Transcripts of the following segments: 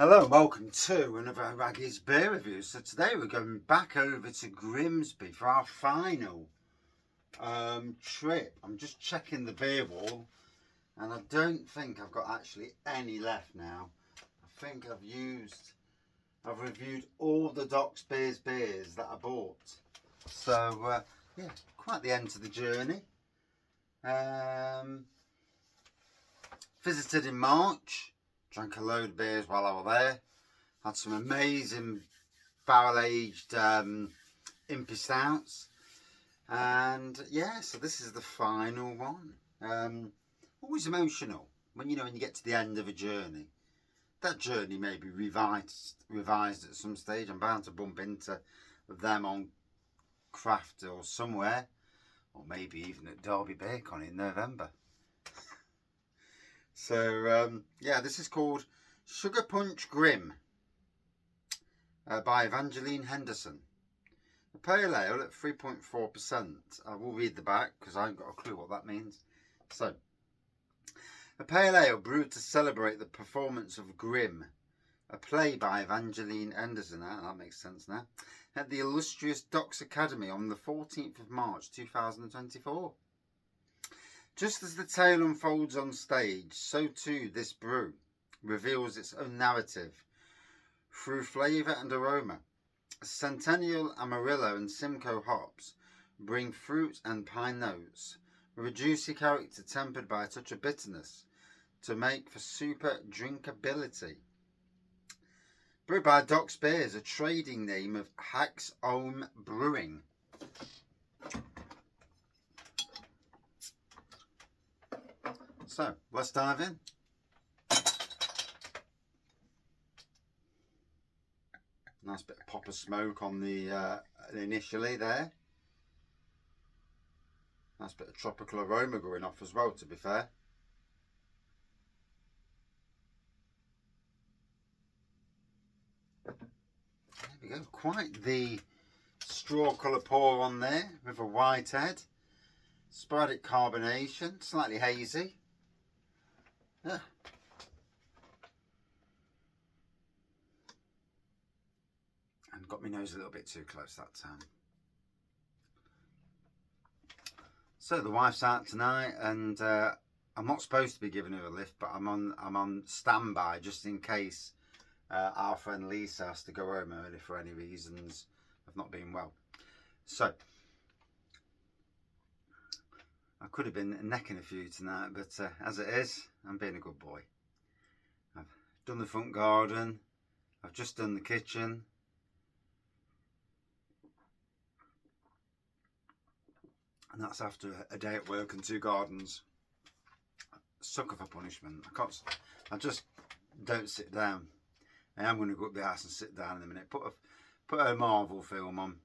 Hello and welcome to another Raggy's Beer Review. So today we're going back over to Grimsby for our final trip. I'm just checking the beer wall and I don't think I've got actually any left now. I think I've reviewed all the Docks beers that I bought. So yeah, quite the end to the journey. Visited in March, drank a load of beers while I was there. Had some amazing barrel-aged Impy Stouts. And yeah, so this is the final one. Always emotional when you get to the end of a journey. That journey may be revised at some stage. I'm bound to bump into them on craft or somewhere. Or maybe even at Derby Beercon in November. So yeah, this is called Sugar Punch Grimm. By Evangeline Henderson. A pale ale at 3.4%. I will read the back because I haven't got a clue what that means. So, a pale ale brewed to celebrate the performance of Grimm, a play by Evangeline Henderson, that makes sense now, at the illustrious Docks Academy on the 14th of March 2024. Just as the tale unfolds on stage, so too this brew reveals its own narrative through flavour and aroma. Centennial Amarillo and Simcoe hops bring fruit and pine notes, with a juicy character tempered by a touch of bitterness to make for super drinkability. Brewed by Docks Beers, a trading name of Hacks Ohm Brewing. So, let's dive in. Nice bit of pop of smoke on the initially there. Nice bit of tropical aroma going off as well, to be fair. There we go. Quite the straw colour pour on there with a white head. Sporadic carbonation, slightly hazy. Yeah. And got my nose a little bit too close that time. So the wife's out tonight, and I'm not supposed to be giving her a lift, but I'm on standby just in case our friend Lisa has to go home early for any reasons of not being well. So I could have been necking a few tonight, but as it is, I'm being a good boy. I've done the front garden. I've just done the kitchen. And that's after a day at work and 2 gardens. Sucker for punishment. I just don't sit down. I am going to go up the house and sit down in a minute. Put a Marvel film on.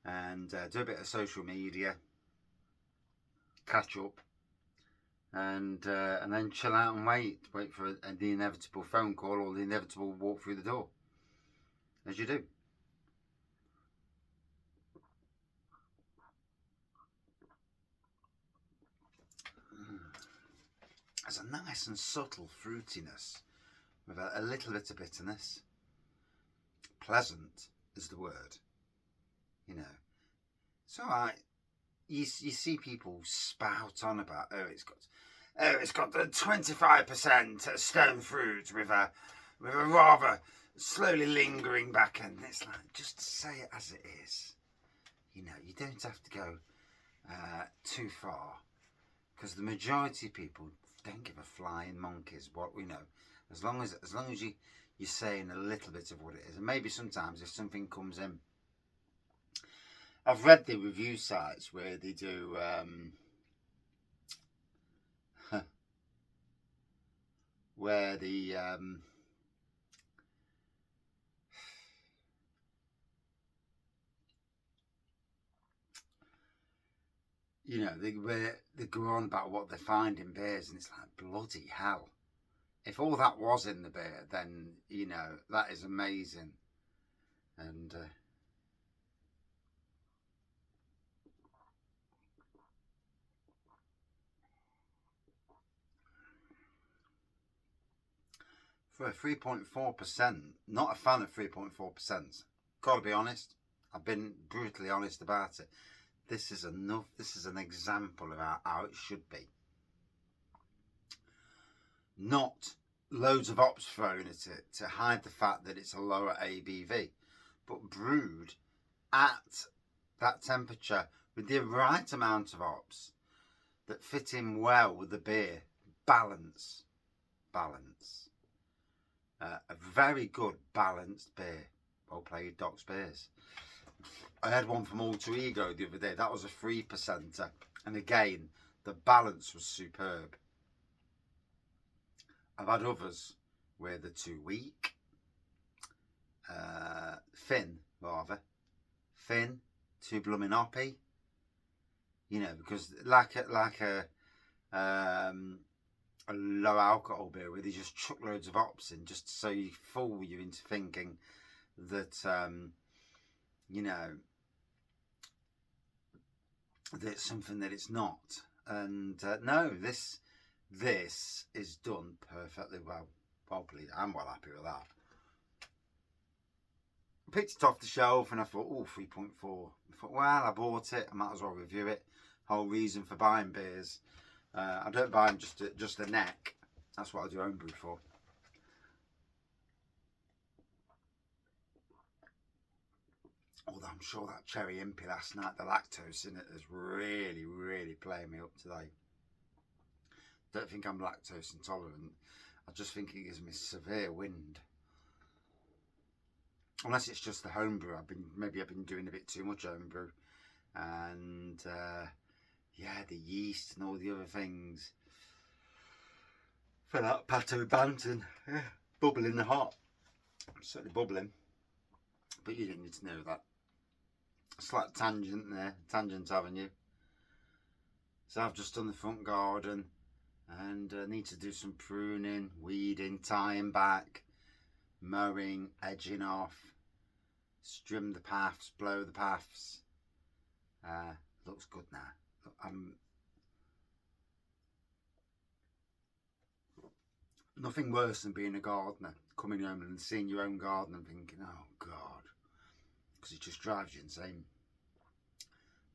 And do a bit of social media. Catch up. And then chill out and wait. Wait for the inevitable phone call or the inevitable walk through the door. As you do. There's a nice and subtle fruitiness with a little bit of bitterness. Pleasant is the word. It's alright. You see people spout on about it's got the 25% stone fruit with a rather slowly lingering back end. It's like, just say it as it is. You don't have to go too far, because the majority of people don't give a flying monkeys what we know, as long as you're saying a little bit of what it is. And maybe sometimes if something comes in, I've read the review sites where they do where the they go on about what they find in beers, and it's like, bloody hell. If all that was in the beer, then, that is amazing. And For a 3.4%, not a fan of 3.4%. Gotta be honest. I've been brutally honest about it. This is enough. This is an example of how it should be. Not loads of hops thrown at it to hide the fact that it's a lower ABV, but brewed at that temperature with the right amount of hops that fit in well with the beer. Balance. A very good balanced beer. Well played, Doc's Beers. I had one from Alter Ego the other day. That was a 3%, and again the balance was superb. I've had others where they're too weak, thin, too blooming hoppy. You know, because like a low alcohol beer where they just chuck loads of hops in just so you fool you into thinking that you know, that it's something that it's not. And no, this is done perfectly well. Probably I'm well happy with that. I picked it off the shelf and I thought, oh, 3.4. I thought, well, I bought it, I might as well review it. Whole reason for buying beers. I don't buy them just the neck. That's what I do homebrew for. Although I'm sure that cherry impy last night, the lactose in it is really, really playing me up today. Don't think I'm lactose intolerant. I just think it gives me severe wind. Unless it's just the homebrew. Maybe I've been doing a bit too much homebrew. And yeah, the yeast and all the other things. For that Pato Banton, bubbling hot. Certainly bubbling. But you didn't need to know that. Slight tangent there, Tangent Avenue. So I've just done the front garden and need to do some pruning, weeding, tying back, mowing, edging off, trim the paths, blow the paths. Looks good now. Nothing worse than being a gardener, coming home and seeing your own garden and thinking, oh God, because it just drives you insane.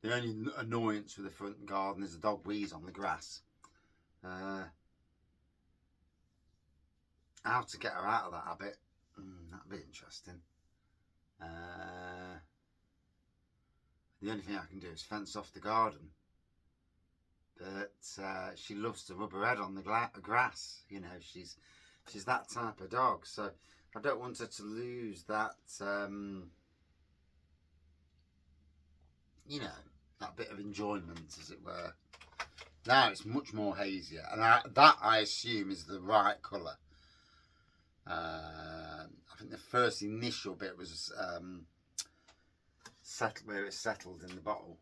The only annoyance with the front garden is the dog wheeze on the grass. How to get her out of that habit, that'd be interesting. The only thing I can do is fence off the garden. But she loves to rub her head on the grass. You know, she's that type of dog. So I don't want her to lose that, you know, that bit of enjoyment, as it were. Now it's much more hazier, and that I assume is the right colour. I think the first initial bit was where it's settled in the bottle.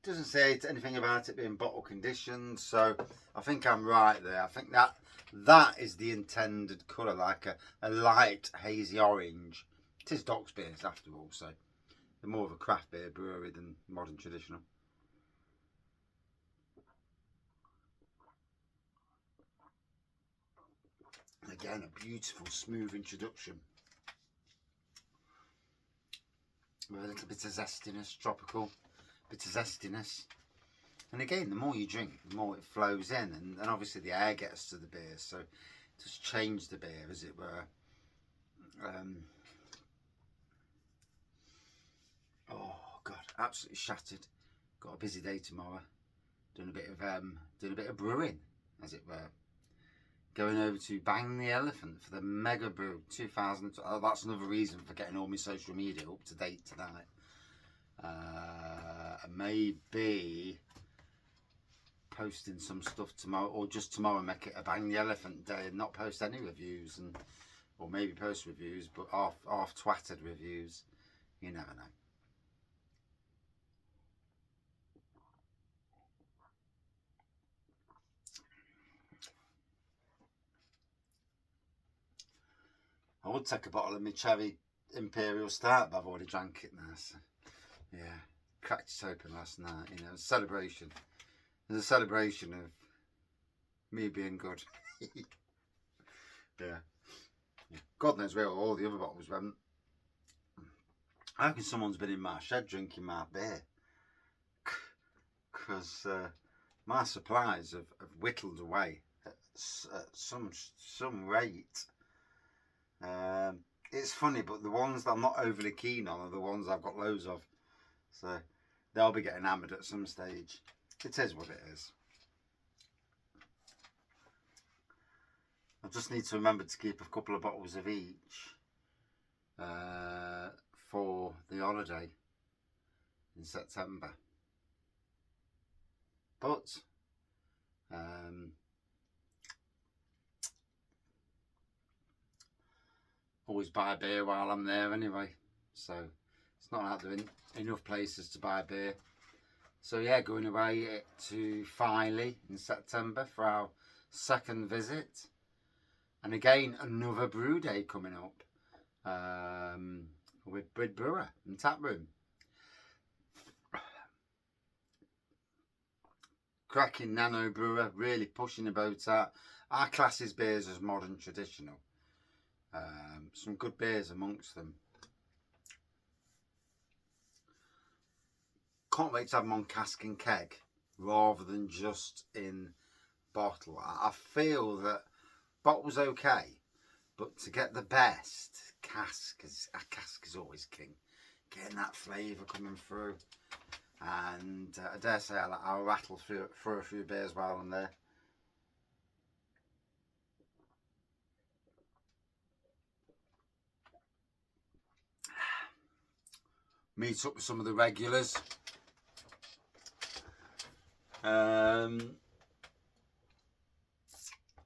Doesn't say anything about it being bottle conditioned, so I think I'm right there. I think that is the intended colour, like a light hazy orange. It is Doc's Beers after all, so they're more of a craft beer brewery than modern traditional. Again, a beautiful smooth introduction with a little bit of zestiness, tropical bit of zestiness. And again, the more you drink, the more it flows in, and obviously the air gets to the beer, so just change the beer, as it were. Oh God, absolutely shattered. Got a busy day tomorrow. Doing a bit of brewing, as it were. Going over to Bang the Elephant for the Mega Brew 2000. Oh, that's another reason for getting all my social media up to date tonight. Maybe posting some stuff tomorrow, or just tomorrow make it a Bang the Elephant day and not post any reviews, or maybe post reviews, but half twatted reviews. You never know. I would take a bottle of my cherry Imperial Stout, but I've already drank it now. So yeah, cracked it open last night. You know, a celebration. There's a celebration of me being good. Yeah. God knows where all the other bottles went. I reckon someone's been in my shed drinking my beer. Because my supplies have whittled away at some rate. It's funny, but the ones that I'm not overly keen on are the ones I've got loads of. So they'll be getting hammered at some stage. It is what it is. I just need to remember to keep a couple of bottles of each for the holiday in September. But always buy beer while I'm there anyway, so it's not like there are enough places to buy beer. So yeah, going away to Filey in September for our second visit, and again another brew day coming up with Brid Brewer and Tap Room. Cracking nano brewer, really pushing about that. Our class his beers as modern traditional. Some good beers amongst them. Can't wait to have them on cask and keg rather than just in bottle. I feel that bottle's okay, but to get the best, cask is always king. Getting that flavour coming through. And I dare say I'll rattle through a few beers while I'm there. Meet up with some of the regulars. And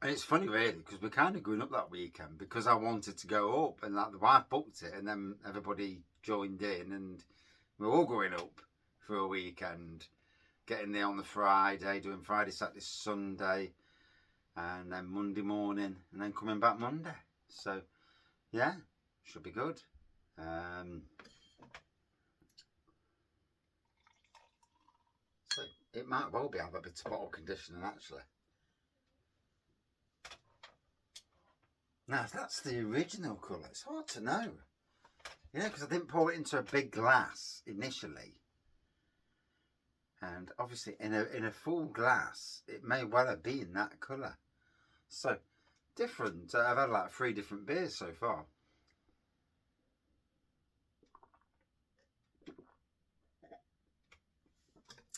it's funny really, because we're kind of going up that weekend because I wanted to go up, and like the wife booked it, and then everybody joined in, and we're all going up for a weekend, getting there on the Friday, doing Friday, Saturday, Sunday, and then Monday morning, and then coming back Monday. So yeah, should be good. So it might well be have a bit of bottle conditioning actually. Now if that's the original colour, it's hard to know. Yeah, because I didn't pour it into a big glass initially. And obviously in a full glass, it may well have been that colour. So, different. I've had like 3 different beers so far.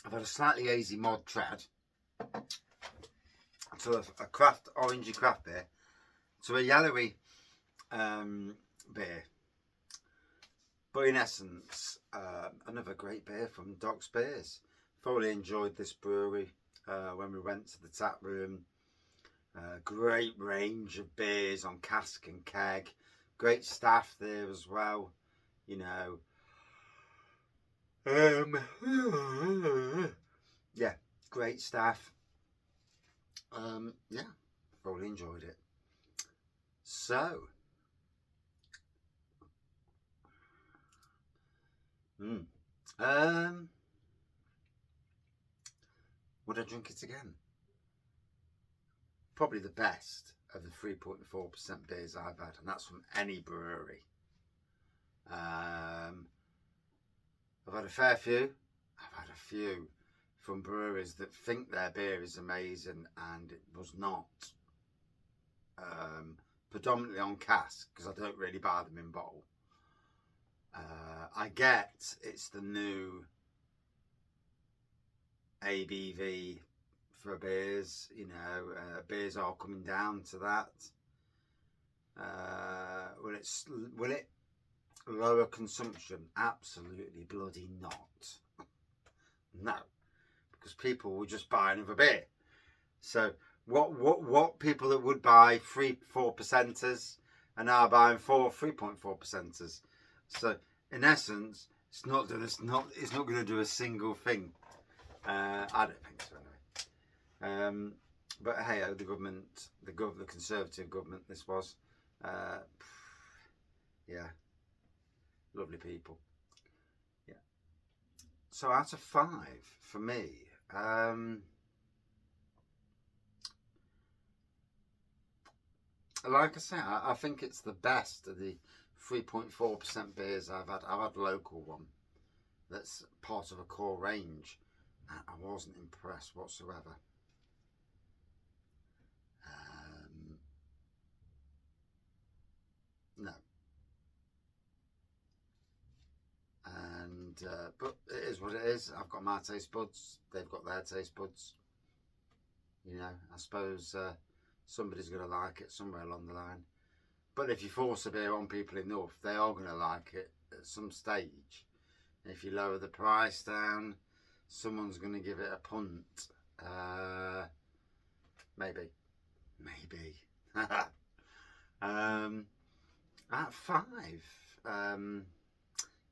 I've had a slightly hazy mod tread, to a orangey craft beer, to a yellowy beer. But in essence, another great beer from Doc's Beers. Thoroughly enjoyed this brewery when we went to the tap room. Great range of beers on cask and keg. Great staff there as well. You know. Yeah, great staff. Yeah, thoroughly enjoyed it. So, would I drink it again? Probably the best of the 3.4% beers I've had, and that's from any brewery. I've had a fair few. I've had a few from breweries that think their beer is amazing and it was not. Predominantly on cask, because I don't really buy them in bottle. I get it's the new ABV for beers, you know, beers are coming down to that. Will it lower consumption? Absolutely bloody not. No, because people will just buy another beer. So what people that would buy 3-4%ers are now buying 3.4%ers. So in essence, it's not going to do a single thing. I don't think so anyway. But hey, the government, the Conservative government, this was, yeah, lovely people. Yeah. So out of 5 for me, Like I say, I think it's the best of the 3.4% beers I've had. I've had a local one that's part of a core range, and I wasn't impressed whatsoever. No. And but it is what it is. I've got my taste buds, they've got their taste buds. You know, I suppose somebody's going to like it somewhere along the line. But if you force a beer on people enough, they are going to like it at some stage. If you lower the price down, someone's going to give it a punt. Maybe. At 5,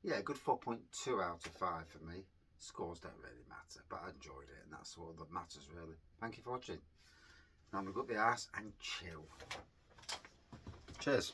yeah, a good 4.2 out of 5 for me. Scores don't really matter, but I enjoyed it, and that's all that matters, really. Thank you for watching. Now I'm going to go up the arse and chill. Cheers.